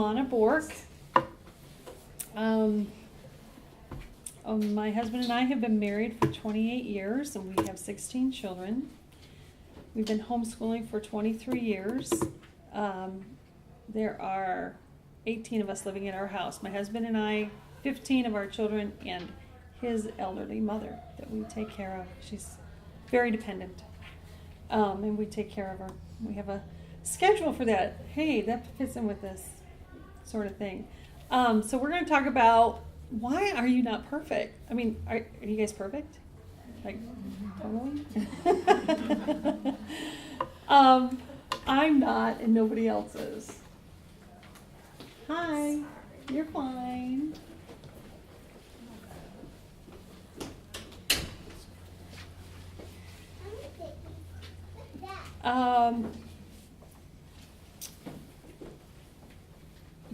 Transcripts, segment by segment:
Lana Bork. My husband and I have been married for 28 years, and we have 16 children. We've been homeschooling for 23 years. There are 18 of us living in our house. My husband and I, 15 of our children, and his elderly mother that we take care of. She's very dependent, and we take care of her. We have a schedule for that. Hey, that fits in with this sort of thing. So we're going to talk about, why are you not perfect? I mean, are you guys perfect? Like, totally? I'm not, and nobody else is. Hi, you're fine.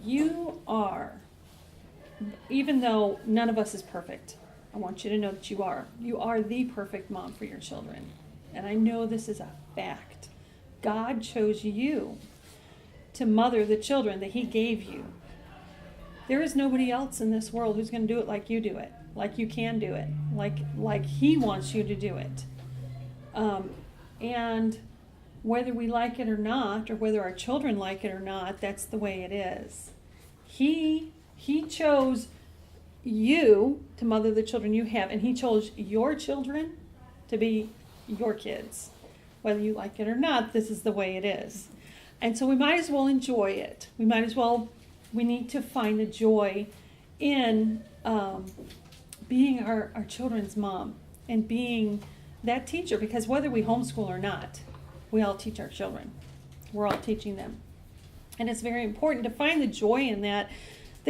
You are, even though none of us is perfect, I want you to know that you are. You are the perfect mom for your children. And I know this is a fact. God chose you to mother the children that He gave you. There is nobody else in this world who's going to do it like you do it, like you can do it, like He wants you to do it. And whether we like it or not, or whether our children like it or not, that's the way it is. He chose you to mother the children you have, and He chose your children to be your kids. Whether you like it or not, this is the way it is. And so we might as well enjoy it. We need to find the joy in being our children's mom and being that teacher, because whether we homeschool or not, we all teach our children. We're all teaching them. And it's very important to find the joy in that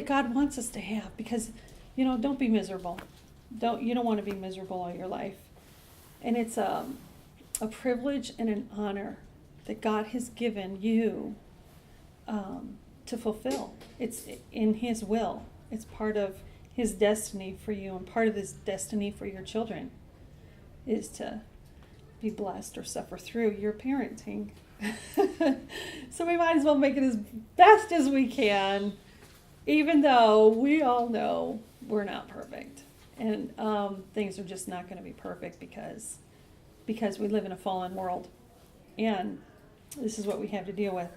God wants us to have, because, don't be miserable. You don't want to be miserable all your life. And it's a privilege and an honor that God has given you to fulfill. It's in His will. It's part of His destiny for you, and part of His destiny for your children is to be blessed or suffer through your parenting. So we might as well make it as best as we can, even though we all know we're not perfect. And things are just not going to be perfect because we live in a fallen world. And this is what we have to deal with.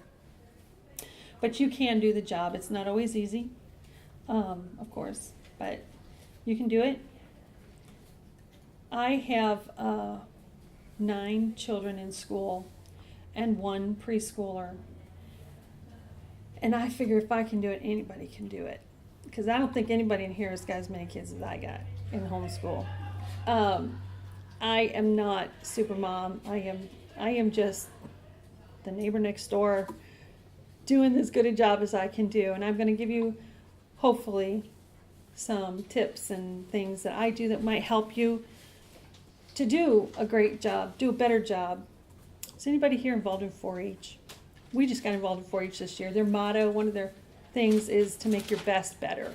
But you can do the job. It's not always easy, of course, but you can do it. I have 9 children in school and 1 preschooler. And I figure if I can do it, anybody can do it. Because I don't think anybody in here has got as many kids as I got in homeschool. I am not super mom. I am just the neighbor next door doing as good a job as I can do. And I'm going to give you, hopefully, some tips and things that I do that might help you to do a great job, do a better job. Is anybody here involved in 4-H? We just got involved in 4-H this year. Their motto, one of their things, is to make your best better.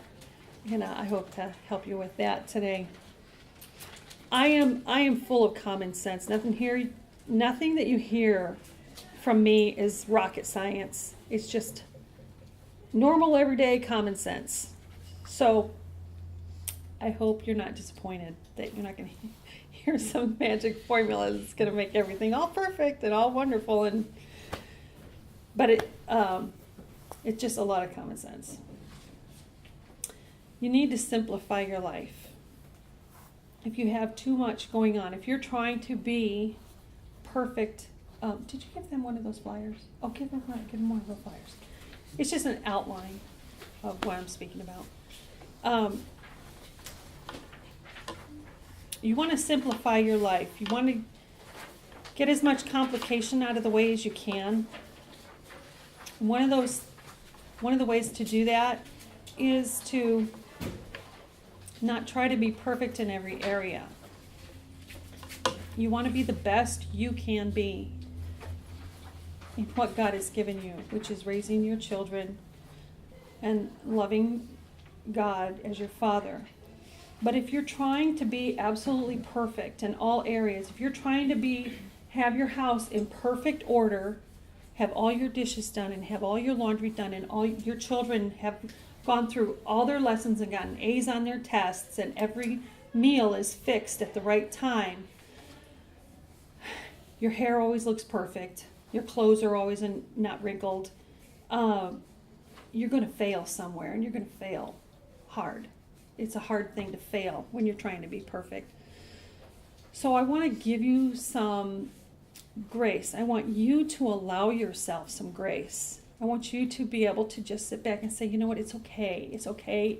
And I hope to help you with that today. I am full of common sense. Nothing that you hear from me is rocket science. It's just normal, everyday common sense. So I hope you're not disappointed that you're not going to hear some magic formula that's going to make everything all perfect and all wonderful. But it's just a lot of common sense. You need to simplify your life. If you have too much going on, if you're trying to be perfect, did you give them one of those flyers? Oh, give them one of those flyers. It's just an outline of what I'm speaking about. You want to simplify your life. You want to get as much complication out of the way as you can. One of the ways to do that is to not try to be perfect in every area. You want to be the best you can be in what God has given you, which is raising your children and loving God as your Father. But if you're trying to be absolutely perfect in all areas, if you're trying to have your house in perfect order have all your dishes done and have all your laundry done and all your children have gone through all their lessons and gotten A's on their tests and every meal is fixed at the right time. Your hair always looks perfect. Your clothes are always not wrinkled. You're going to fail somewhere, and you're going to fail hard. It's a hard thing to fail when you're trying to be perfect. So I want to give you some grace. I want you to allow yourself some grace. I want you to be able to just sit back and say, you know what, it's okay. It's okay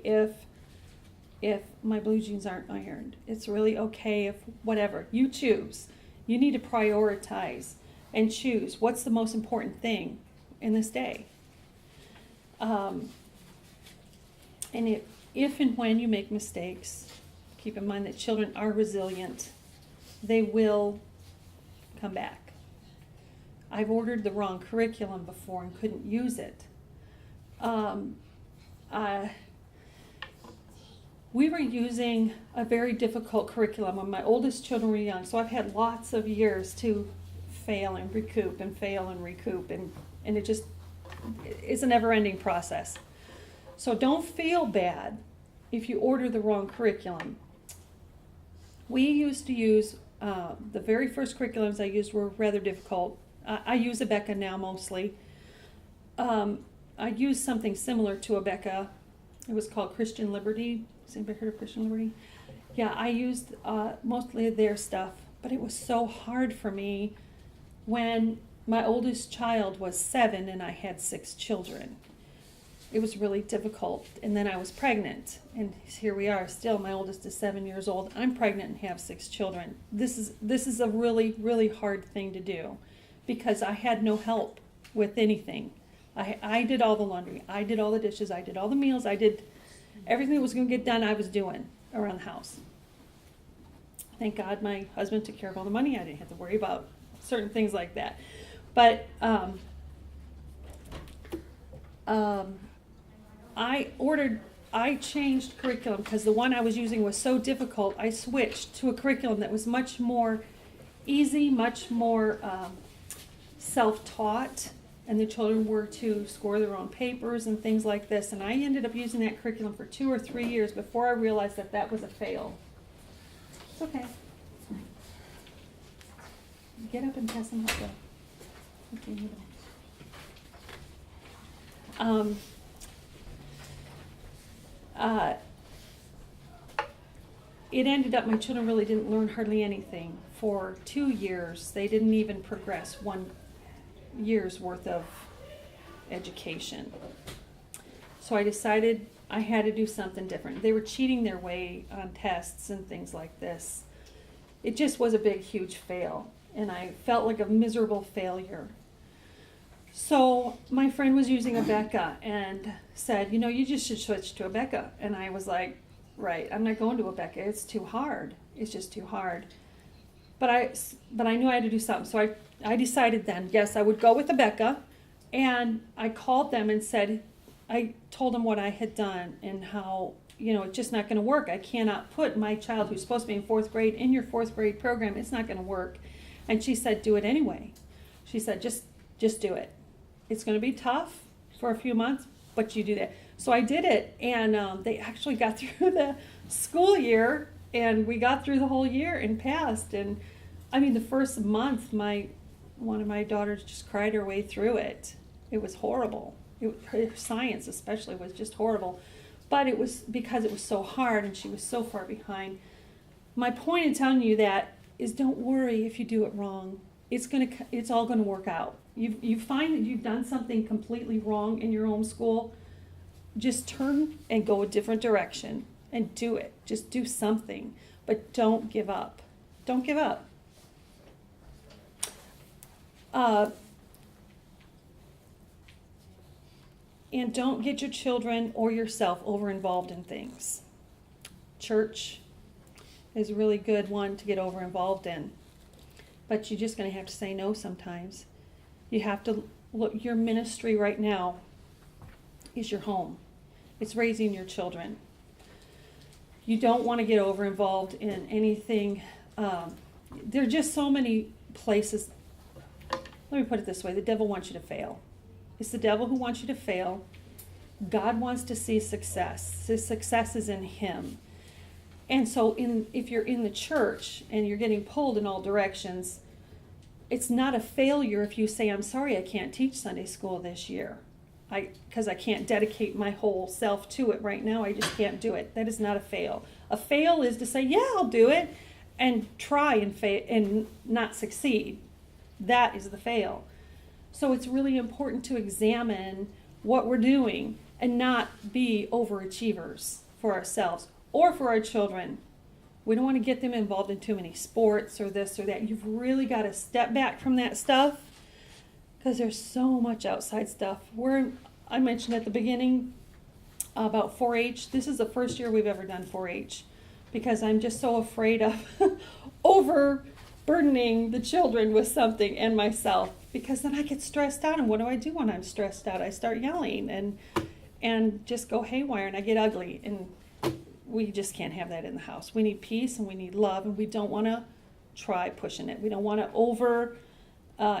if my blue jeans aren't ironed. It's really okay if whatever. You choose. You need to prioritize and choose what's the most important thing in this day. And if and when you make mistakes, keep in mind that children are resilient. They will come back. I've ordered the wrong curriculum before and couldn't use it. We were using a very difficult curriculum when my oldest children were young, so I've had lots of years to fail and recoup and fail and recoup, and it just is a never-ending process. So don't feel bad if you order the wrong curriculum. We used to use, the very first curriculums I used were rather difficult. I use Abeka now mostly. I used something similar to Abeka. It was called Christian Liberty. Has anybody heard of Christian Liberty? Yeah, I used mostly their stuff, but it was so hard for me when my oldest child was 7 and I had 6 children. It was really difficult. And then I was pregnant, and here we are still. My oldest is 7 years old. I'm pregnant and have 6 children. This is a really, really hard thing to do because I had no help with anything. I did all the laundry. I did all the dishes. I did all the meals. I did everything that was going to get done. I was doing around the house. Thank God my husband took care of all the money. I didn't have to worry about certain things like that. But I changed curriculum because the one I was using was so difficult. I switched to a curriculum that was much more easy, much more self-taught, and the children were to score their own papers and things like this. And I ended up using that curriculum for 2 or 3 years before I realized that that was a fail. It's okay. Get up and pass them out there. Okay, you don't. It ended up my children really didn't learn hardly anything for 2 years. They didn't even progress 1 year's worth of education. So I decided I had to do something different. They were cheating their way on tests and things like this. It just was a big, huge fail, and I felt like a miserable failure. So my friend was using Abeka and said, you know, you just should switch to Abeka. And I was like, right, I'm not going to Abeka. It's too hard. It's just too hard. But I knew I had to do something. So I decided then, yes, I would go with Abeka. And I called them and said, I told them what I had done and how, you know, it's just not going to work. I cannot put my child who's supposed to be in 4th grade in your 4th grade program. It's not going to work. And she said, do it anyway. She said, just do it. It's going to be tough for a few months, but you do that. So I did it, and they actually got through the school year, and we got through the whole year and passed. And I mean, the first month, one of my daughters just cried her way through it. It was horrible. Her science especially was just horrible, but it was because it was so hard and she was so far behind. My point in telling you that is, don't worry if you do it wrong. It's all gonna work out. You find that you've done something completely wrong in your home school, just turn and go a different direction and do it. Just do something, but don't give up. Don't give up. And don't get your children or yourself over involved in things. Church is a really good one to get over involved in, but you're just going to have to say no sometimes. You have to look, your ministry right now is your home. It's raising your children. You don't want to get over involved in anything. There are just so many places let me put it this way, the devil wants you to fail. It's the devil who wants you to fail. God wants to see success. The success is in him. And so if you're in the church and you're getting pulled in all directions, it's not a failure if you say, I'm sorry I can't teach Sunday school this year. Because I can't dedicate my whole self to it right now. I just can't do it. That is not a fail. A fail is to say, yeah, I'll do it, and try and not succeed. That is the fail. So it's really important to examine what we're doing and not be overachievers for ourselves or for our children. We don't want to get them involved in too many sports or this or that. You've really got to step back from that stuff because there's so much outside stuff. I mentioned at the beginning about 4-H. This is the first year we've ever done 4-H because I'm just so afraid of overburdening the children with something and myself, because then I get stressed out. And what do I do when I'm stressed out? I start yelling and just go haywire, and I get ugly. And we just can't have that in the house. We need peace and we need love, and we don't want to try pushing it. We don't want to over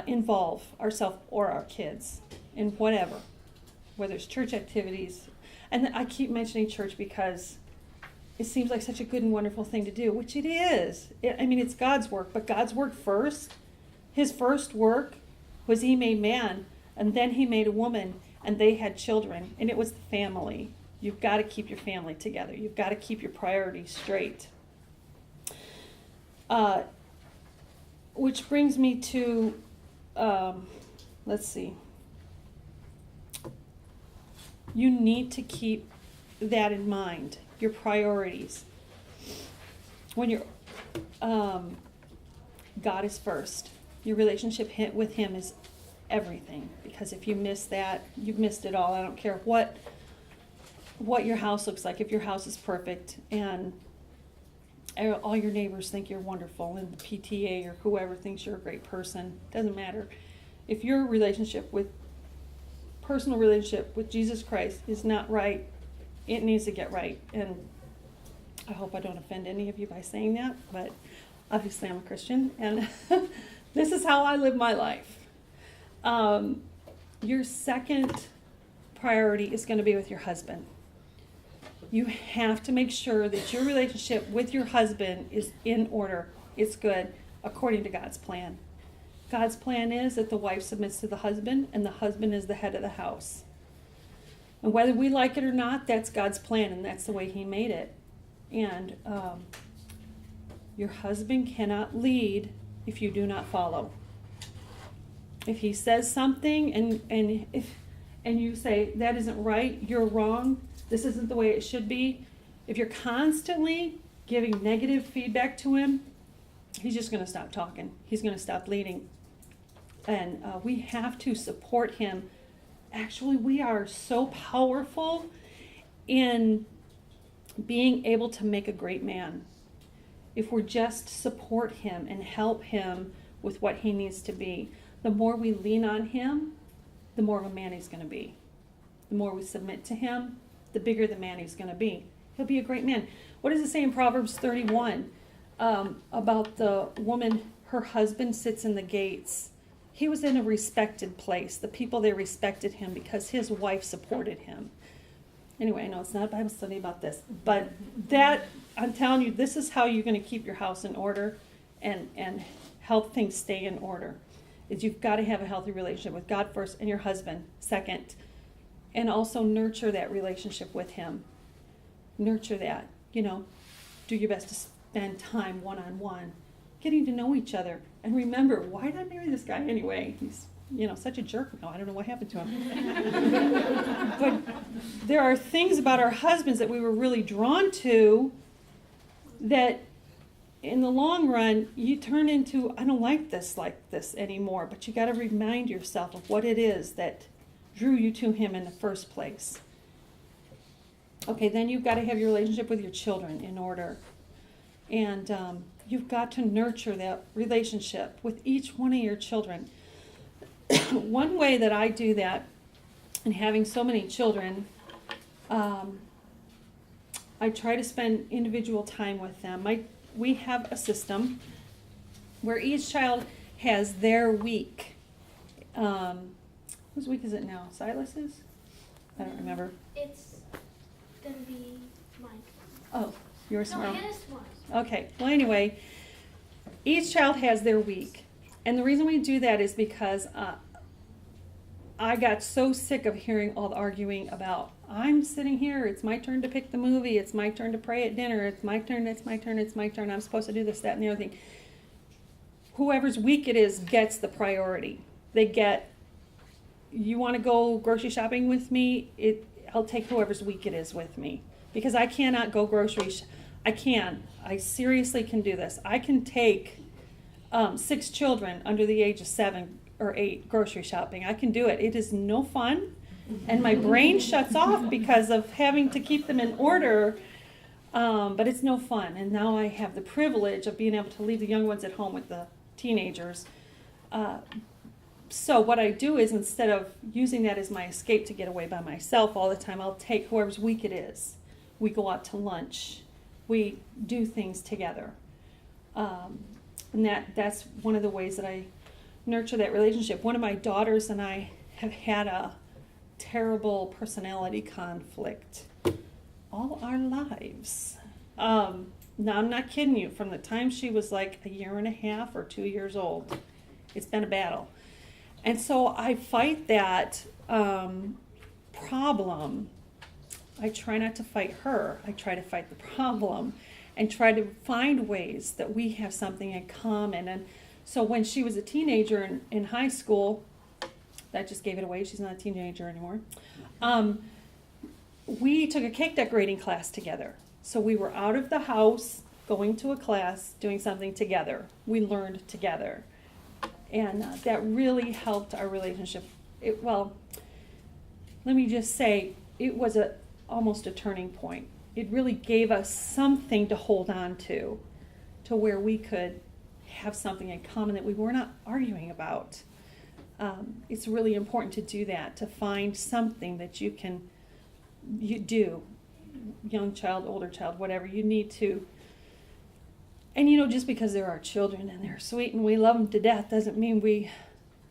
involve ourselves or our kids in whatever, whether it's church activities. And I keep mentioning church because it seems like such a good and wonderful thing to do, which it is. It's God's work, but God's work first. His first work was he made man, and then he made a woman, and they had children, and it was the family. You've got to keep your family together. You've got to keep your priorities straight. Which brings me to, let's see. You need to keep that in mind, your priorities. When you're, God is first. Your relationship with him is everything. Because if you miss that, you've missed it all. I don't care what your house looks like. If your house is perfect and all your neighbors think you're wonderful, and the PTA or whoever thinks you're a great person, doesn't matter. If your personal relationship with Jesus Christ is not right, it needs to get right. And I hope I don't offend any of you by saying that, but obviously I'm a Christian, and this is how I live my life. Your second priority is going to be with your husband. You have to make sure that your relationship with your husband is in order. It's good according to God's plan. God's plan is that the wife submits to the husband, and the husband is the head of the house. And whether we like it or not, that's God's plan, and that's the way he made it. And your husband cannot lead if you do not follow. If he says something and you say, that isn't right, you're wrong, this isn't the way it should be, if you're constantly giving negative feedback to him, he's just going to stop talking. He's going to stop leading. And we have to support him. Actually, we are so powerful in being able to make a great man. If we just support him and help him with what he needs to be, the more we lean on him, the more of a man he's going to be. The more we submit to him, the bigger the man he's going to be. He'll be a great man. What does it say in Proverbs 31 about the woman, her husband sits in the gates? He was in a respected place. The people there respected him because his wife supported him. Anyway, I know it's not a Bible study about this, but that, I'm telling you, this is how you're going to keep your house in order and help things stay in order. Is you've got to have a healthy relationship with God first and your husband second. And also nurture that relationship with him. Nurture that. Do your best to spend time one-on-one, getting to know each other. And remember, why did I marry this guy anyway? He's, such a jerk. No, I don't know what happened to him. But there are things about our husbands that we were really drawn to that in the long run, you turn into, I don't like this anymore. But you got to remind yourself of what it is that drew you to him in the first place. Okay, then you've got to have your relationship with your children in order. And you've got to nurture that relationship with each one of your children. One way that I do that, and having so many children, I try to spend individual time with them. We have a system where each child has their week. Whose week is it now? Silas's? I don't remember. It's gonna be mine. Oh, yours No, tomorrow. Hannah's tomorrow. Okay, well anyway, each child has their week. And the reason we do that is because I got so sick of hearing all the arguing about, I'm sitting here, it's my turn to pick the movie, it's my turn to pray at dinner, it's my turn, it's my turn, it's my turn, I'm supposed to do this, that, and the other thing. Whoever's week it is gets the priority. They get, you want to go grocery shopping with me? I'll take whoever's week it is with me. Because I cannot go I seriously can do this. I can take 6 children under the age of 7 or 8 grocery shopping. I can do it. It is no fun. And my brain shuts off because of having to keep them in order. But it's no fun. And now I have the privilege of being able to leave the young ones at home with the teenagers. So what I do is, instead of using that as my escape to get away by myself all the time, I'll take whoever's week it is. We go out to lunch. We do things together. And that's one of the ways that I nurture that relationship. One of my daughters and I have had a terrible personality conflict all our lives. Now, I'm not kidding you. From the time she was like 1.5 years or 2 years old, it's been a battle. And so I fight that problem. I try not to fight her. I try to fight the problem and try to find ways that we have something in common. And so when she was a teenager in high school, that just gave it away. She's not a teenager anymore. We took a cake decorating class together. So we were out of the house, going to a class, doing something together. We learned together. And that really helped our relationship. Let me just say, it was almost a turning point. It really gave us something to hold on to where we could have something in common that we were not arguing about. It's really important to do that, to find something that you do, young child, older child, whatever, you need to. And just because they're our children and they're sweet and we love them to death doesn't mean we're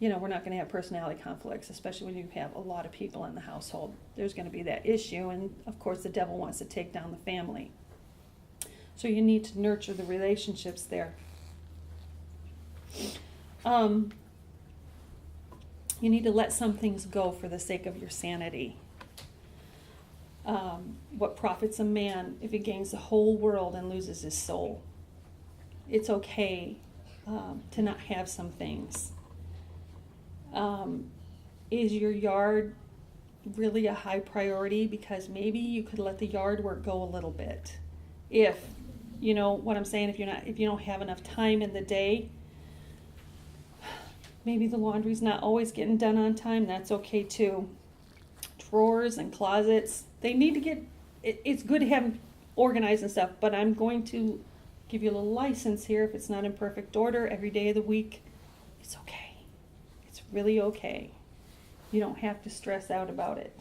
not going to have personality conflicts, especially when you have a lot of people in the household. There's going to be that issue, and of course the devil wants to take down the family. So you need to nurture the relationships there. You need to let some things go for the sake of your sanity. What profits a man if he gains the whole world and loses his soul? It's okay to not have some things. Is your yard really a high priority? Because maybe you could let the yard work go a little bit. If, what I'm saying, if you don't have enough time in the day, maybe the laundry's not always getting done on time, that's okay too. Drawers and closets, they need to get, it's good to have them organized and stuff, but I'm going to give you a little license here. If it's not in perfect order every day of the week, it's okay. It's really okay. You don't have to stress out about it.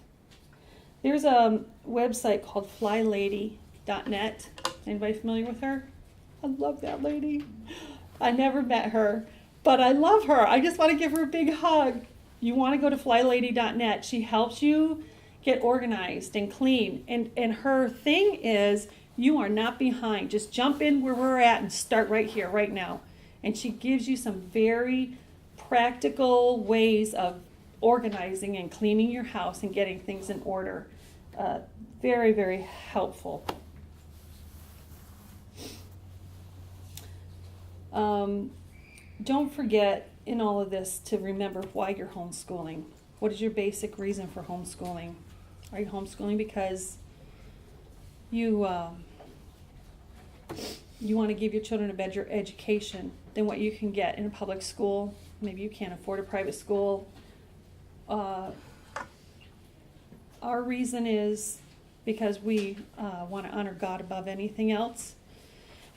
There's a website called flylady.net. Anybody familiar with her? I love that lady. I never met her, but I love her. I just want to give her a big hug. You want to go to flylady.net. She helps you get organized and clean. And her thing is, you are not behind. Just jump in where we're at and start right here, right now. And she gives you some very practical ways of organizing and cleaning your house and getting things in order. Very, very helpful. Don't forget in all of this to remember why you're homeschooling. What is your basic reason for homeschooling? Are you homeschooling because you want to give your children a better education than what you can get in a public school? Maybe you can't afford a private school. Our reason is because we want to honor God above anything else.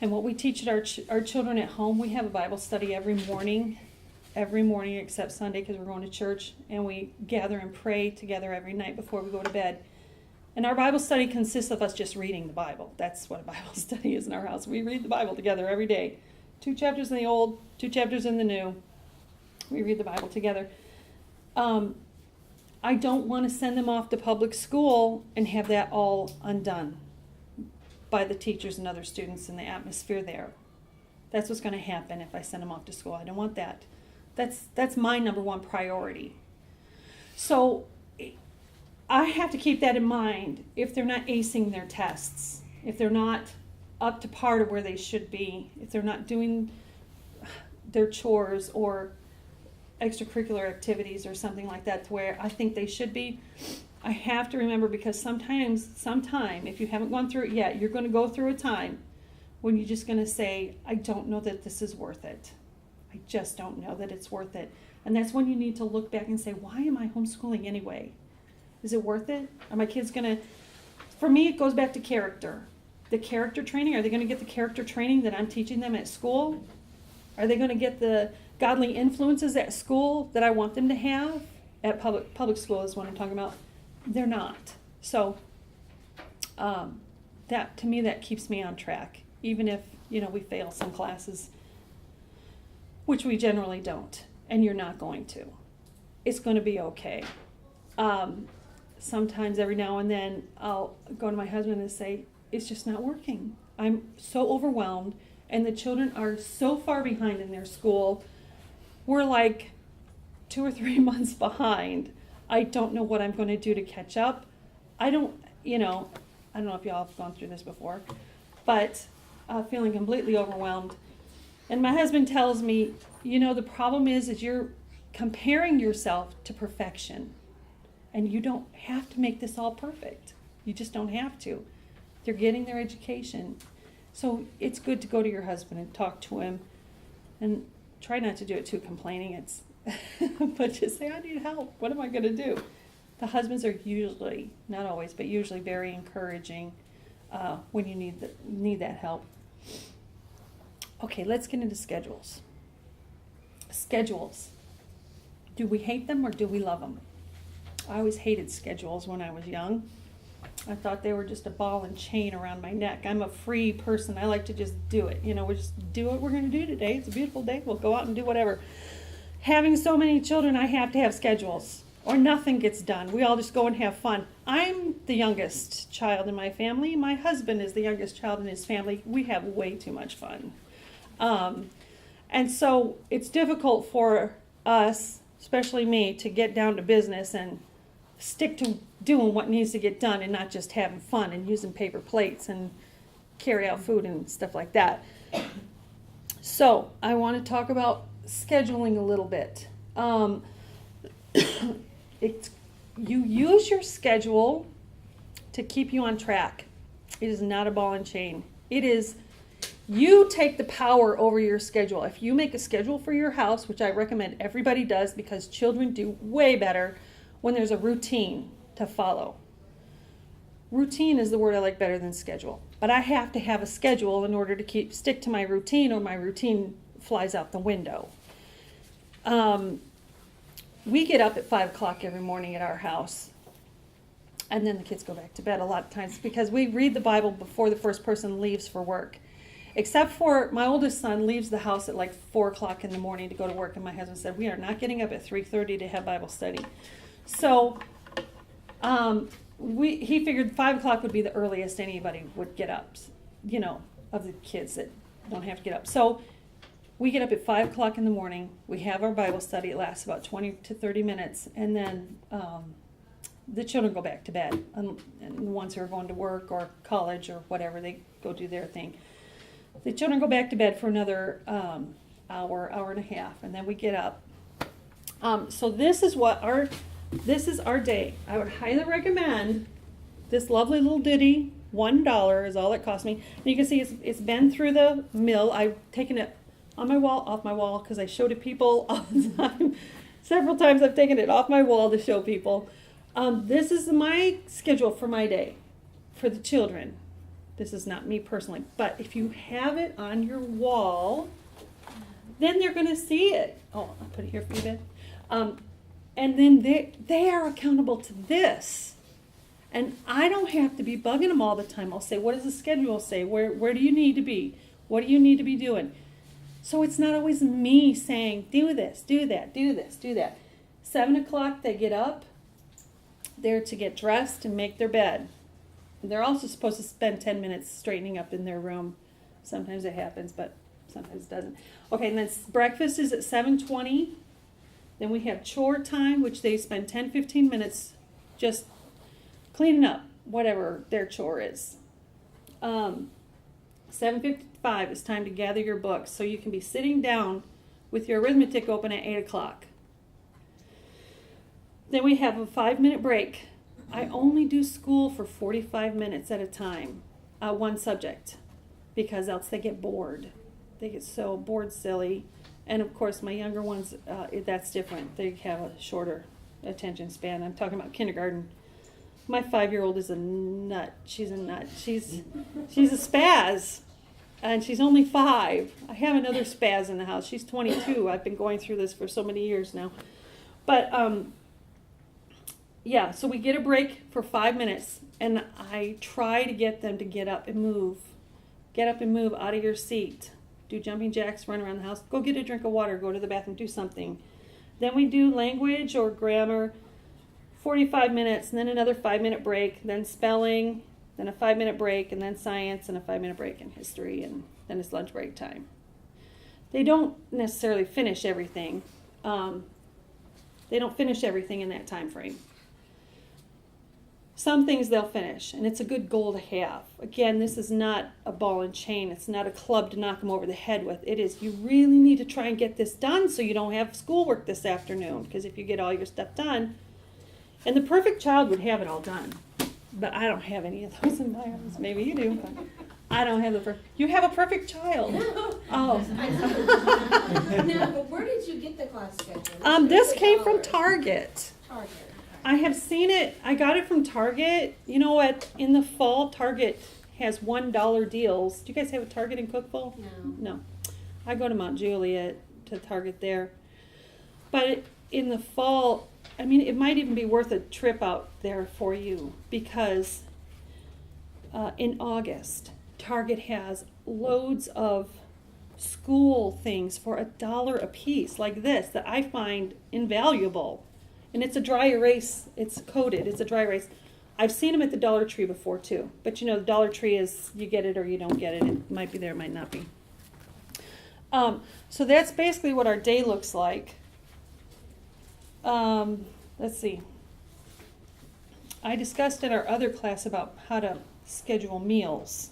And what we teach our children at home, we have a Bible study every morning except Sunday because we're going to church, and we gather and pray together every night before we go to bed. And our Bible study consists of us just reading the Bible. That's what a Bible study is in our house. We read the Bible together every day. 2 chapters in the Old, 2 chapters in the New. We read the Bible together. I don't want to send them off to public school and have that all undone by the teachers and other students and the atmosphere there. That's what's going to happen if I send them off to school. I don't want that. That's my number one priority. So I have to keep that in mind if they're not acing their tests, if they're not up to par to where they should be, if they're not doing their chores or extracurricular activities or something like that to where I think they should be. I have to remember, because sometime, if you haven't gone through it yet, you're going to go through a time when you're just going to say, I don't know that this is worth it. I just don't know that it's worth it. And that's when you need to look back and say, why am I homeschooling anyway? Is it worth it? Are my kids going to, for me, it goes back to character. The character training, are they going to get the character training that I'm teaching them at school? Are they going to get the godly influences at school that I want them to have? At public school is what I'm talking about. They're not. So that, to me, that keeps me on track. Even if, we fail some classes, which we generally don't, and you're not going to. It's going to be okay. Sometimes every now and then I'll go to my husband and say, it's just not working. I'm so overwhelmed, and the children are so far behind in their school. We're like 2 or 3 months behind. I don't know what I'm going to do to catch up. I don't know if y'all have gone through this before, but feeling completely overwhelmed. And my husband tells me, the problem is you're comparing yourself to perfection, and you don't have to make this all perfect. You just don't have to. They're getting their education. So it's good to go to your husband and talk to him, and try not to do it too complaining. But just say, I need help. What am I going to do? The husbands are usually, not always, but usually very encouraging when you need that help. Okay, let's get into schedules. Schedules. Do we hate them or do we love them? I always hated schedules when I was young. I thought they were just a ball and chain around my neck. I'm a free person. I like to just do it. We just do what we're going to do today. It's a beautiful day. We'll go out and do whatever. Having so many children, I have to have schedules, or nothing gets done. We all just go and have fun. I'm the youngest child in my family. My husband is the youngest child in his family. We have way too much fun. And so it's difficult for us, especially me, to get down to business and stick to doing what needs to get done and not just having fun and using paper plates and carry out food and stuff like that. So I want to talk about scheduling a little bit. You use your schedule to keep you on track. It is not a ball and chain. It is, you take the power over your schedule. If you make a schedule for your house, which I recommend everybody does, because children do way better when there's a routine to follow. Routine is the word I like better than schedule. But I have to have a schedule in order to stick to my routine, or my routine flies out the window. We get up at 5 o'clock every morning at our house, and then the kids go back to bed a lot of times, because we read the Bible before the first person leaves for work. Except for my oldest son leaves the house at like 4 o'clock in the morning to go to work, and my husband said, we are not getting up at 3:30 to have Bible study. So he figured 5 o'clock would be the earliest anybody would get up, of the kids that don't have to get up. So we get up at 5 o'clock in the morning. We have our Bible study. It lasts about 20 to 30 minutes. And then the children go back to bed. And the ones who are going to work or college or whatever, they go do their thing. The children go back to bed for another hour and a half. And then we get up. So this is our day. I would highly recommend this lovely little ditty. $1 is all it cost me. And you can see it's been through the mill. I've taken it on my wall, off my wall, because I showed it people all the time. Several times I've taken it off my wall to show people. This is my schedule for my day, for the children. This is not me personally. But if you have it on your wall, then they're going to see it. Oh, I'll put it here for you, Ben. And then they are accountable to this. And I don't have to be bugging them all the time. I'll say, what does the schedule say? Where do you need to be? What do you need to be doing? So it's not always me saying, do this, do that, do this, do that. 7 o'clock they get up. They're to get dressed and make their bed. They're also supposed to spend 10 minutes straightening up in their room. Sometimes it happens, but sometimes it doesn't. Okay, and then breakfast is at 7:20. Then we have chore time, which they spend 10-15 minutes just cleaning up whatever their chore is. 7:55 is time to gather your books, so you can be sitting down with your arithmetic open at 8 o'clock. Then we have a 5-minute break. I only do school for 45 minutes at a time, one subject, because else they get bored. They get so bored silly. And of course, my younger ones, that's different. They have a shorter attention span. I'm talking about kindergarten. My 5-year-old is a nut. She's a nut. She's a spaz, and she's only 5. I have another spaz in the house. She's 22. I've been going through this for so many years now. But yeah, so we get a break for 5 minutes, and I try to get them to get up and move. Get up and move out of your seat. Do jumping jacks, run around the house, go get a drink of water, go to the bathroom, do something. Then we do language or grammar, 45 minutes, and then another 5-minute break, then spelling, then a 5-minute break, and then science, and a 5-minute break in history, and then it's lunch break time. They don't necessarily finish everything. They don't finish everything in that time frame. Some things they'll finish, and it's a good goal to have. Again, this is not a ball and chain. It's not a club to knock them over the head with. It is, you really need to try and get this done so you don't have schoolwork this afternoon, because if you get all your stuff done, and the perfect child would have it all done, but I don't have any of those in my house. Maybe you do, but I don't have the perfect. You have a perfect child. No. Oh. No, but where did you get the class schedule? This came from Target. Target. I have seen it. I got it from Target. You know what? In the fall, Target has $1 deals. Do you guys have a Target in Cookville? No. No. I go to Mount Juliet to Target there. But in the fall, I mean, it might even be worth a trip out there for you, because in August, Target has loads of school things for $1 a piece, like this, that I find invaluable. And it's a dry erase. It's coated. It's a dry erase. I've seen them at the Dollar Tree before too. But you know, the Dollar Tree is, you get it or you don't get it. It might be there, it might not be. So that's basically what our day looks like. Let's see. I discussed in our other class about how to schedule meals.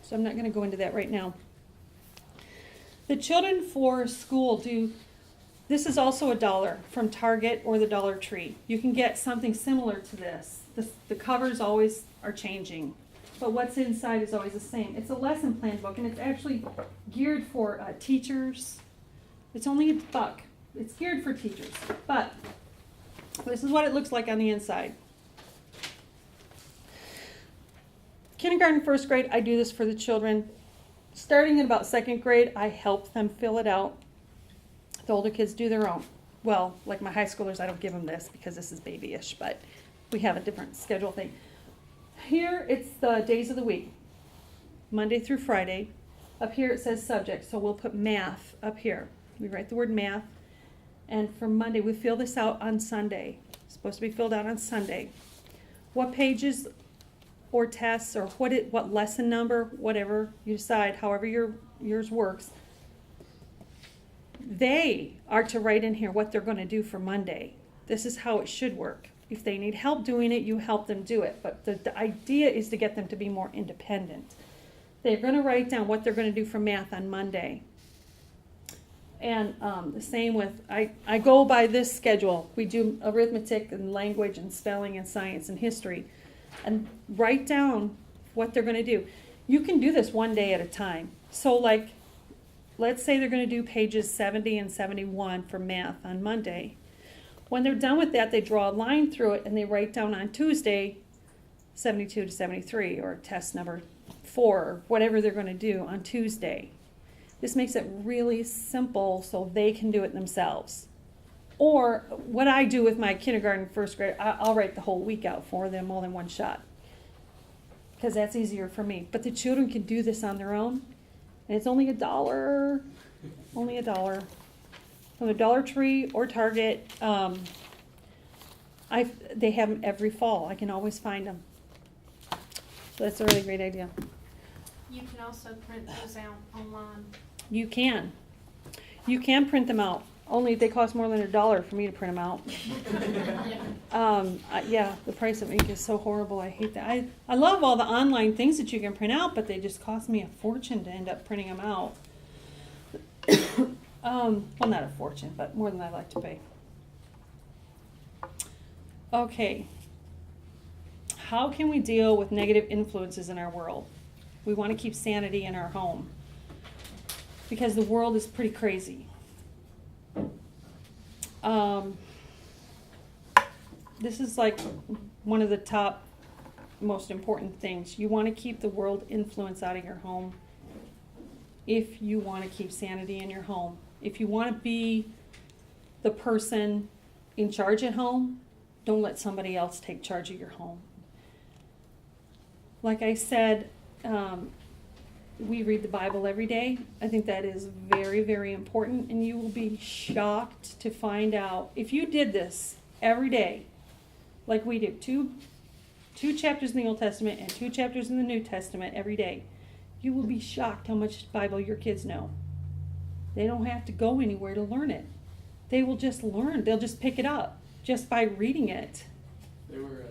So I'm not going to go into that right now. The children for school do. This is also $1 from Target or the Dollar Tree. You can get something similar to this. The covers always are changing, but what's inside is always the same. It's a lesson plan book, and it's actually geared for teachers. It's only $1. It's geared for teachers, but this is what it looks like on the inside. Kindergarten, first grade, I do this for the children. Starting in about 2nd grade, I help them fill it out. The older kids do their own. Well, like my high schoolers, I don't give them this because this is babyish, but we have a different schedule thing. Here, it's the days of the week, Monday through Friday. Up here, it says subject, so we'll put math up here. We write the word math, and for Monday, we fill this out on Sunday. It's supposed to be filled out on Sunday. What pages or tests or what lesson number, whatever you decide, however yours works, they are to write in here what they're going to do for Monday. This is how it should work. If they need help doing it, you help them do it. But the idea is to get them to be more independent. They're going to write down what they're going to do for math on Monday. And the same with, I go by this schedule. We do arithmetic and language and spelling and science and history. And write down what they're going to do. You can do this one day at a time. So like, let's say they're going to do pages 70 and 71 for math on Monday. When they're done with that, they draw a line through it and they write down on Tuesday 72 to 73 or test number 4 or whatever they're going to do on Tuesday. This makes it really simple so they can do it themselves. Or what I do with my kindergarten, first grade, I'll write the whole week out for them all in one shot, because that's easier for me. But the children can do this on their own, and it's only $1, only $1. From the Dollar Tree or Target, They have them every fall. I can always find them. So that's a really great idea. You can also print those out online. You can. You can print them out. Only they cost more than $1 for me to print them out. Yeah, the price of ink is so horrible. I hate that. I love all the online things that you can print out, but they just cost me a fortune to end up printing them out. Well, not a fortune, but more than I like to pay. Okay. How can we deal with negative influences in our world? We want to keep sanity in our home because the world is pretty crazy. This is like one of the top most important things. You want to keep the world influence out of your home if you want to keep sanity in your home. If you want to be the person in charge at home, don't let somebody else take charge of your home. Like I said, we read the Bible every day. I think that is very, very important, and you will be shocked to find out if you did this every day, like we do, two chapters in the Old Testament and 2 chapters in the New Testament every day. You will be shocked how much Bible your kids know. They don't have to go anywhere to learn it. They will just learn. They'll just pick it up just by reading it. They were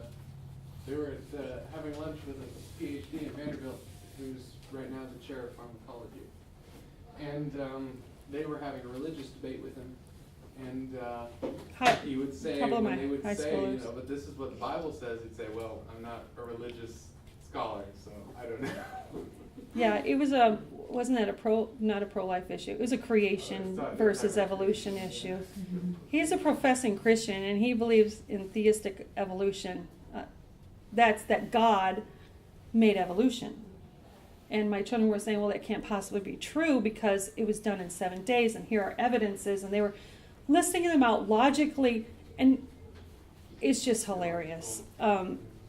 at, having lunch with a PhD in Vanderbilt, who's right now the chair of pharmacology, and they were having a religious debate with him, and he would say, when they would say, you know, but this is what the Bible says, he'd say, well, I'm not a religious scholar, so I don't know. Yeah, it was wasn't that not a pro-life issue. It was a creation versus evolution issue. He's a professing Christian, and he believes in theistic evolution. That's that God made evolution. And my children were saying, well, that can't possibly be true because it was done in 7 days, and here are evidences, and they were listing them out logically, and it's just hilarious.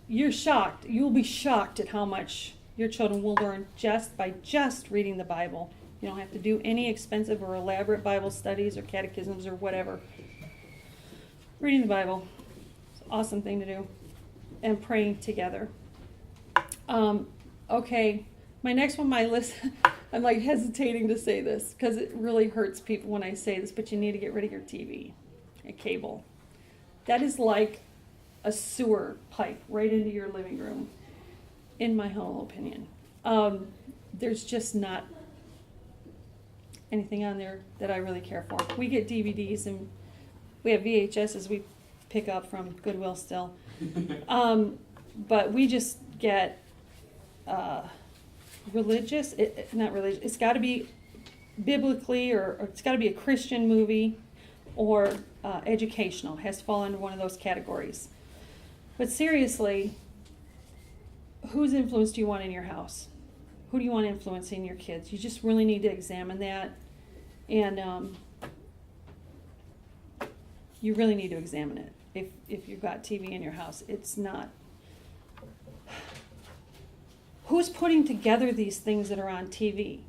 You're shocked. You'll be shocked at how much your children will learn just by reading the Bible. You don't have to do any expensive or elaborate Bible studies or catechisms or whatever. Reading the Bible is an awesome thing to do. And praying together. Okay, my next one, my list, I'm like hesitating to say this because it really hurts people when I say this, but you need to get rid of your TV and cable. That is like a sewer pipe right into your living room, in my humble opinion. There's just not anything on there that I really care for. We get DVDs and we have VHSs we pick up from Goodwill still. But we just get religious, not religious, it's got to be biblically or it's got to be a Christian movie or educational. It has to fall into one of those categories. But seriously, whose influence do you want in your house? Who do you want influencing your kids? You just really need to examine that. And you really need to examine it. If you've got TV in your house, it's not. Who's putting together these things that are on TV?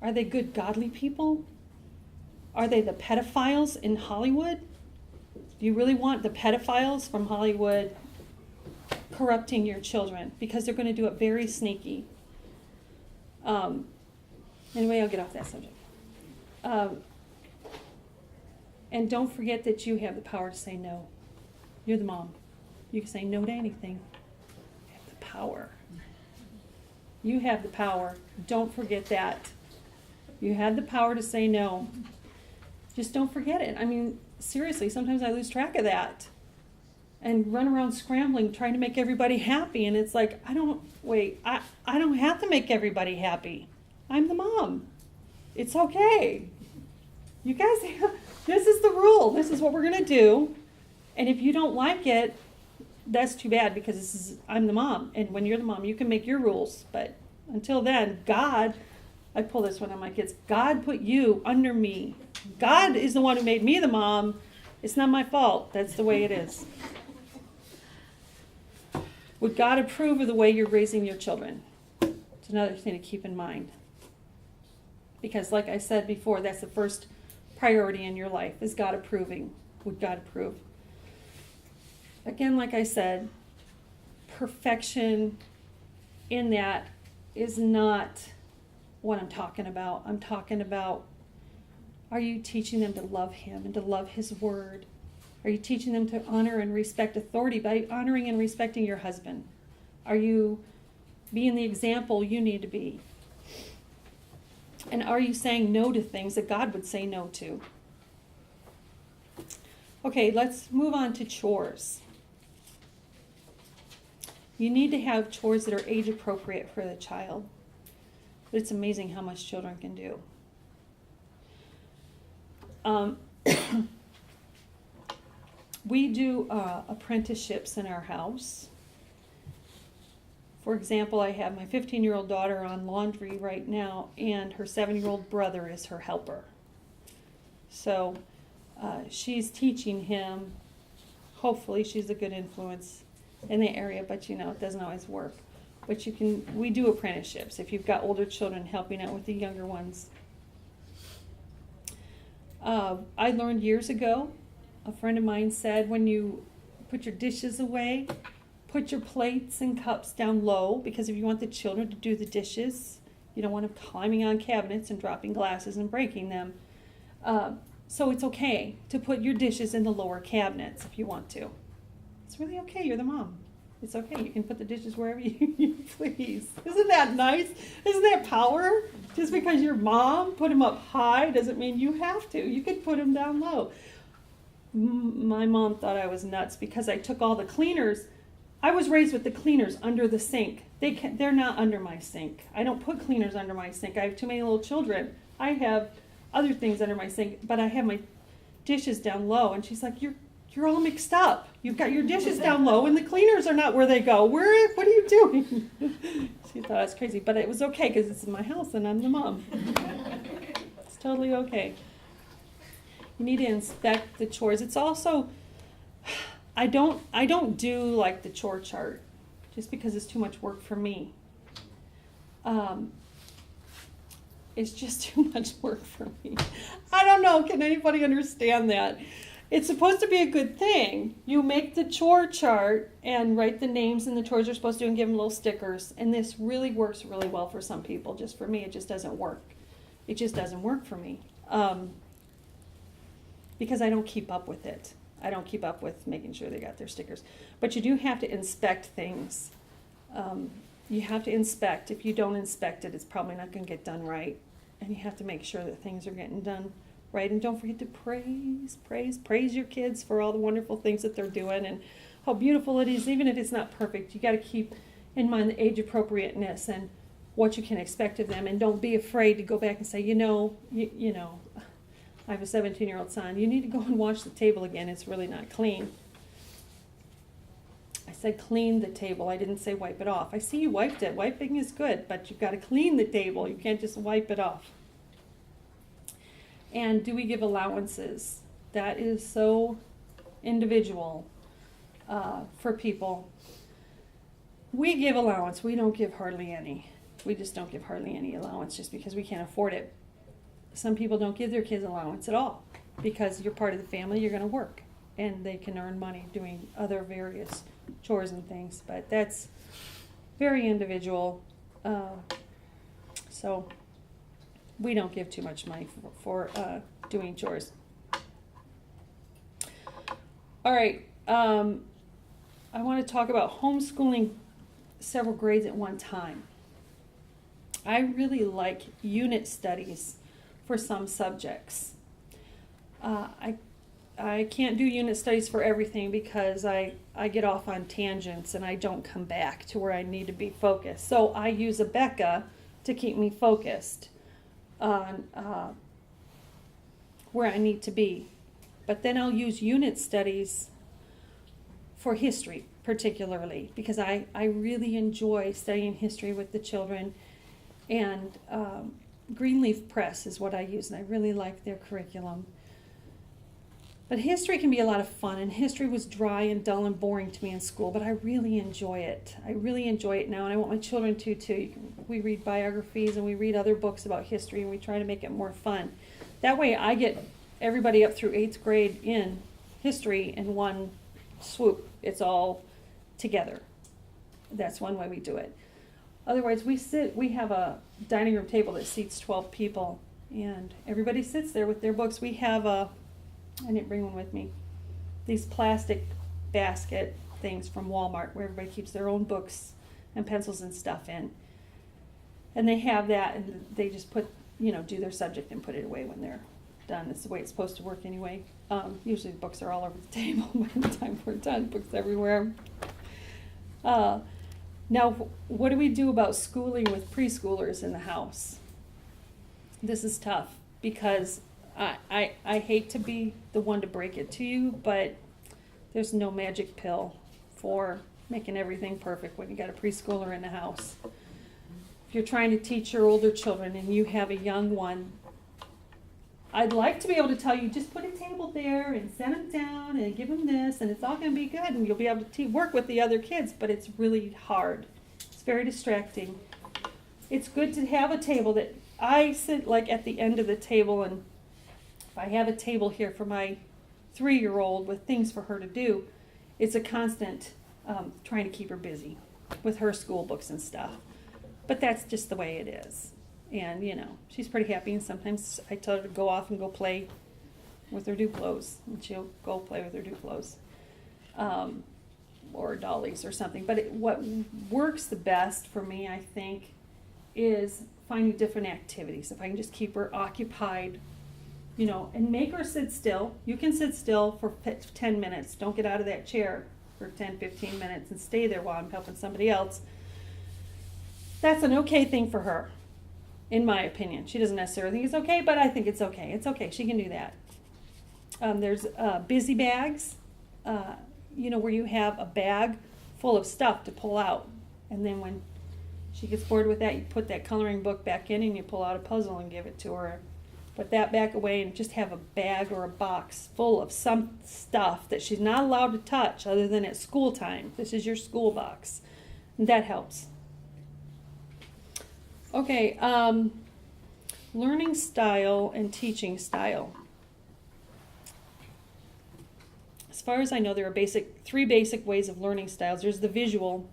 Are they good, godly people? Are they the pedophiles in Hollywood? Do you really want the pedophiles from Hollywood corrupting your children? Because they're going to do it very sneaky. Anyway, I'll get off that subject. And don't forget that you have the power to say no. You're the mom. You can say no to anything. You have the power. You have the power. Don't forget that. You have the power to say no. Just don't forget it. I mean, seriously, sometimes I lose track of that. And run around scrambling, trying to make everybody happy. And it's like, I don't have to make everybody happy. I'm the mom. It's okay. You guys, this is the rule. This is what we're going to do. And if you don't like it, that's too bad because I'm the mom. And when you're the mom, you can make your rules. But until then, God, I pull this one on my kids. God put you under me. God is the one who made me the mom. It's not my fault. That's the way it is. Would God approve of the way you're raising your children? It's another thing to keep in mind. Because like I said before, that's the first priority in your life, is God approving. Would God approve? again, like I said, perfection in that is not what I'm talking about. I'm talking about, are you teaching them to love Him and to love His Word? Are you teaching them to honor and respect authority by honoring and respecting your husband? Are you being the example you need to be? And are you saying no to things that God would say no to? Okay, let's move on to chores. You need to have chores that are age appropriate for the child. But it's amazing how much children can do. We do apprenticeships in our house. For example, I have my 15-year-old daughter on laundry right now, and her 7-year-old brother is her helper. So she's teaching him. Hopefully she's a good influence in the area, but it doesn't always work. But we do apprenticeships if you've got older children helping out with the younger ones. I learned years ago, a friend of mine said, when you put your dishes away, put your plates and cups down low, because if you want the children to do the dishes, you don't want them climbing on cabinets and dropping glasses and breaking them. So it's okay to put your dishes in the lower cabinets if you want to. It's really okay. You're the mom. It's okay. You can put the dishes wherever you please. Isn't that nice? Isn't that power? Just because your mom put them up high doesn't mean you have to. You could put them down low. My mom thought I was nuts because I took all the cleaners. I was raised with the cleaners under the sink. They're not under my sink. I don't put cleaners under my sink. I have too many little children. I have other things under my sink, but I have my dishes down low. And she's like, you're all mixed up. You've got your dishes down low and the cleaners are not where they go. What are you doing? She thought I was crazy, but it was okay because it's my house and I'm the mom. It's totally okay. You need to inspect the chores. It's also, I don't do like the chore chart just because it's too much work for me. It's just too much work for me. I don't know. Can anybody understand that? It's supposed to be a good thing. You make the chore chart and write the names and the chores you're supposed to do and give them little stickers. And this really works really well for some people. Just for me, it just doesn't work. It just doesn't work for me. Because I don't keep up with it. I don't keep up with making sure they got their stickers. But you do have to inspect things. You have to inspect. If you don't inspect it, it's probably not going to get done right. And you have to make sure that things are getting done right. And don't forget to praise your kids for all the wonderful things that they're doing and how beautiful it is. Even if it's not perfect, you got to keep in mind the age appropriateness and what you can expect of them. And don't be afraid to go back and say, you know, I have a 17-year-old son. You need to go and wash the table again. It's really not clean. I said clean the table. I didn't say wipe it off. I see you wiped it. Wiping is good, but you've got to clean the table. You can't just wipe it off. And do we give allowances? That is so individual for people. We give allowance. We don't give hardly any. We just don't give hardly any allowance just because we can't afford it. Some people don't give their kids allowance at all because you're part of the family, you're going to work, and they can earn money doing other various chores and things, but that's very individual. So we don't give too much money for doing chores. All right, I want to talk about homeschooling several grades at one time. I really like unit studies for some subjects. I can't do unit studies for everything because I get off on tangents and I don't come back to where I need to be focused. So I use Abeka to keep me focused on where I need to be. But then I'll use unit studies for history particularly because I really enjoy studying history with the children. And Greenleaf Press is what I use, and I really like their curriculum. But history can be a lot of fun, and history was dry and dull and boring to me in school, but I really enjoy it. I really enjoy it now, and I want my children to too. We read biographies, and we read other books about history, and we try to make it more fun. That way I get everybody up through 8th grade in history in one swoop. it's all together. That's one way we do it. Otherwise, we have a dining room table that seats 12 people, and everybody sits there with their books. We have I didn't bring one with me, these plastic basket things from Walmart where everybody keeps their own books and pencils and stuff in. And they have that, and they just put, do their subject and put it away when they're done. It's the way it's supposed to work anyway. Usually the books are all over the table by the time we're done, books everywhere. Now, what do we do about schooling with preschoolers in the house? This is tough because I hate to be the one to break it to you, but there's no magic pill for making everything perfect when you got a preschooler in the house. If you're trying to teach your older children and you have a young one, I'd like to be able to tell you, just put a table there and set them down and give them this, and it's all going to be good, and you'll be able to work with the other kids, but it's really hard. It's very distracting. It's good to have a table that I sit like at the end of the table, and if I have a table here for my 3-year-old with things for her to do, it's a constant trying to keep her busy with her school books and stuff. But that's just the way it is. And, she's pretty happy, and sometimes I tell her to go off and go play with her Duplos, and she'll go play with her Duplos, or dollies or something. But what works the best for me, I think, is finding different activities. If I can just keep her occupied, and make her sit still. You can sit still for 10 minutes. Don't get out of that chair for 10, 15 minutes and stay there while I'm helping somebody else. That's an okay thing for her, in my opinion. She doesn't necessarily think it's okay, but I think it's okay. It's okay. She can do that. There's busy bags, where you have a bag full of stuff to pull out. And then when she gets bored with that, you put that coloring book back in and you pull out a puzzle and give it to her. Put that back away and just have a bag or a box full of some stuff that she's not allowed to touch other than at school time. This is your school box. And that helps. Okay, learning style and teaching style. As far as I know, there are 3 basic ways of learning styles. There's the visual,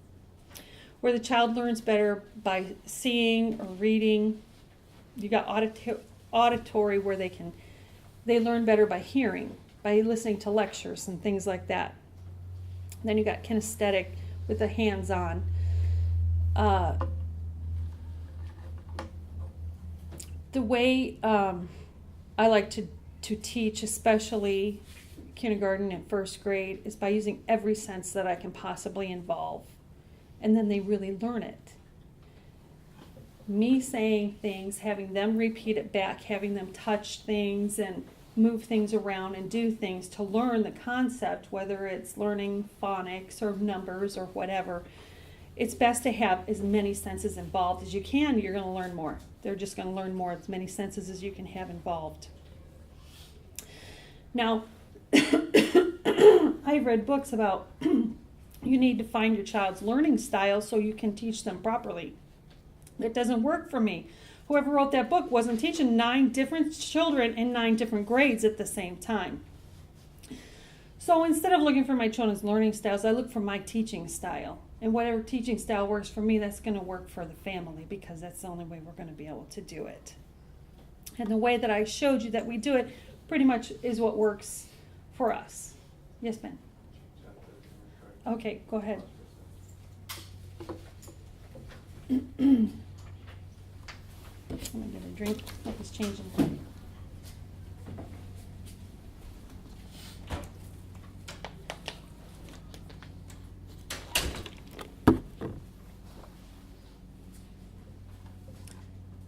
where the child learns better by seeing or reading. You got auditory, where they learn better by hearing, by listening to lectures and things like that. Then you got kinesthetic, with the hands-on. The way I like to teach, especially kindergarten and first grade, is by using every sense that I can possibly involve. And then they really learn it. Me saying things, having them repeat it back, having them touch things and move things around and do things to learn the concept, whether it's learning phonics or numbers or whatever. It's best to have as many senses involved as you can. You're going to learn more. They're just going to learn more, as many senses as you can have involved. Now, I've read books about you need to find your child's learning style so you can teach them properly. That doesn't work for me. Whoever wrote that book wasn't teaching 9 different children in 9 different grades at the same time. So instead of looking for my children's learning styles, I look for my teaching style. And whatever teaching style works for me, that's going to work for the family, because that's the only way we're going to be able to do it. And the way that I showed you that we do it pretty much is what works for us. Yes, ma'am? Okay, go ahead. I'm going to get a drink. Nothing's changing.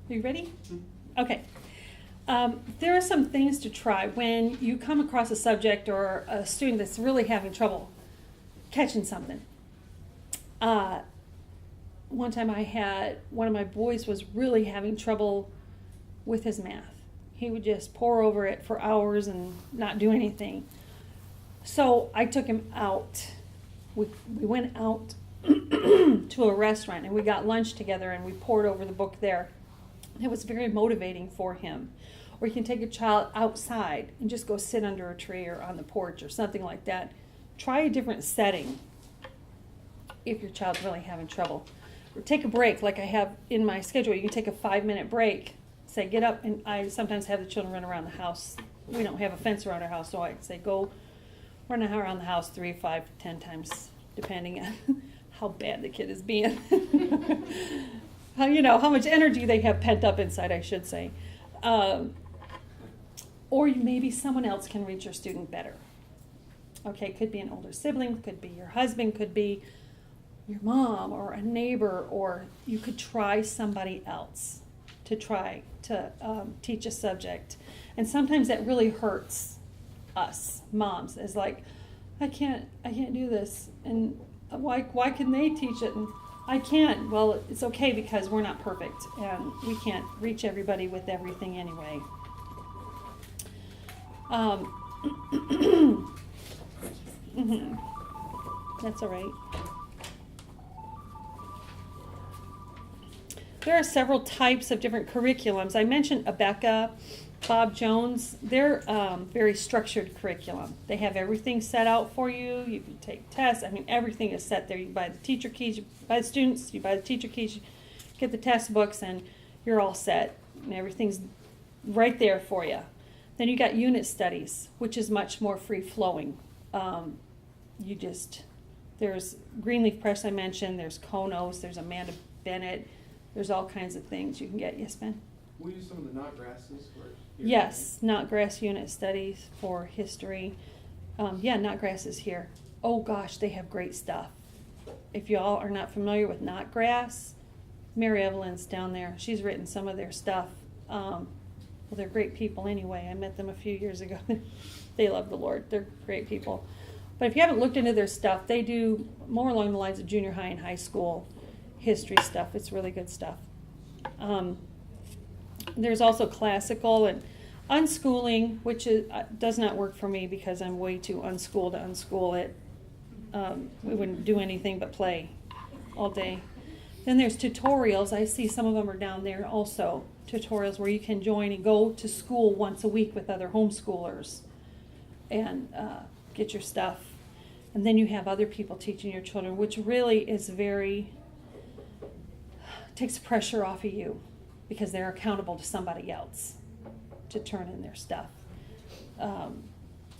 Are you ready? Okay. There are some things to try when you come across a subject or a student that's really having trouble catching something. One time I had one of my boys was really having trouble with his math. He would just pore over it for hours and not do anything. So I took him out. We went out to a restaurant and we got lunch together and we pored over the book there. It was very motivating for him. Or you can take a child outside and just go sit under a tree or on the porch or something like that. try a different setting if your child's really having trouble. Or take a break, like I have in my schedule. You can take a 5-minute break. Say, get up, and I sometimes have the children run around the house. We don't have a fence around our house, so I say, go run around the house 3, 5, 10 times, depending on how bad the kid is being. How much energy they have pent up inside, I should say. Or maybe someone else can reach your student better. Okay, could be an older sibling, could be your husband, could be your mom or a neighbor, or you could try somebody else to try to teach a subject. And sometimes that really hurts us moms. It's like, I can't do this, and why can they teach it and I can't? Well, it's okay, because we're not perfect and we can't reach everybody with everything anyway. Mhm. That's all right. There are several types of different curriculums. I mentioned Abeka, Bob Jones. They're very structured curriculum. They have everything set out for you. You can take tests. I mean, everything is set there. You buy the teacher keys, you buy the students, you buy the teacher keys, you get the test books, and you're all set. And everything's right there for you. Then you got unit studies, which is much more free-flowing. There's Greenleaf Press I mentioned, there's Konos, there's Amanda Bennett, there's all kinds of things you can get. Yes, Ben? We use some of the Knotgrasses for Yes, Knotgrass unit studies for history. Knotgrass is here. Oh gosh, they have great stuff. If y'all are not familiar with Knotgrass, Mary Evelyn's down there. She's written some of their stuff. Well, they're great people anyway. I met them a few years ago. They love the Lord. They're great people. But if you haven't looked into their stuff, they do more along the lines of junior high and high school history stuff. It's really good stuff. There's also classical and unschooling, which does not work for me because I'm way too unschooled to unschool it. We wouldn't do anything but play all day. Then there's tutorials. I see some of them are down there also. Tutorials where you can join and go to school once a week with other homeschoolers and get your stuff. And then you have other people teaching your children, which really is takes pressure off of you because they're accountable to somebody else to turn in their stuff,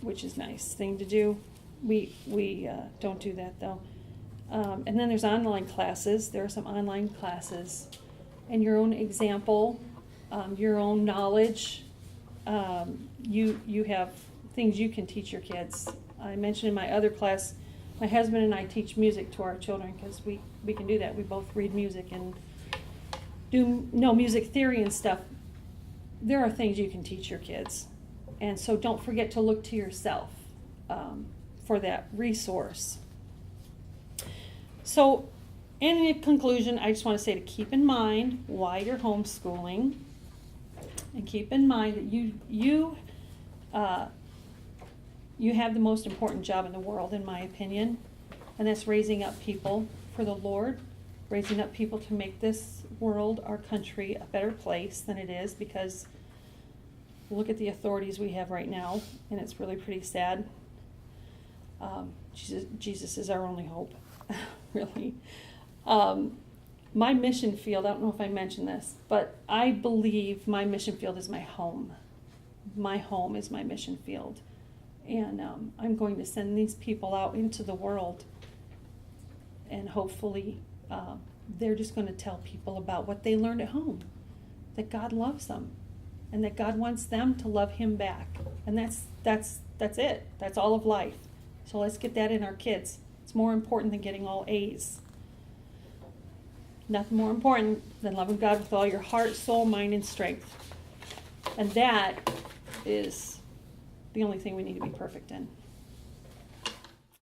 which is a nice thing to do. We don't do that though. And then there's online classes. There are some online classes and your own example, your own knowledge. You have things you can teach your kids. I mentioned in my other class, my husband and I teach music to our children because we can do that. We both read music and know music theory and stuff. There are things you can teach your kids. And so don't forget to look to yourself for that resource. So in conclusion, I just want to say to keep in mind why you're homeschooling, and keep in mind that you have the most important job in the world, in my opinion, and that's raising up people for the Lord, raising up people to make this world, our country, a better place than it is, because look at the authorities we have right now, and it's really pretty sad. Jesus is our only hope, really. My mission field, I don't know if I mentioned this, but I believe my mission field is my home. My home is my mission field. And I'm going to send these people out into the world, and hopefully they're just going to tell people about what they learned at home, that God loves them, and that God wants them to love Him back. And that's it. That's all of life. So let's get that in our kids. It's more important than getting all A's. Nothing more important than loving God with all your heart, soul, mind, and strength. And that is the only thing we need to be perfect in.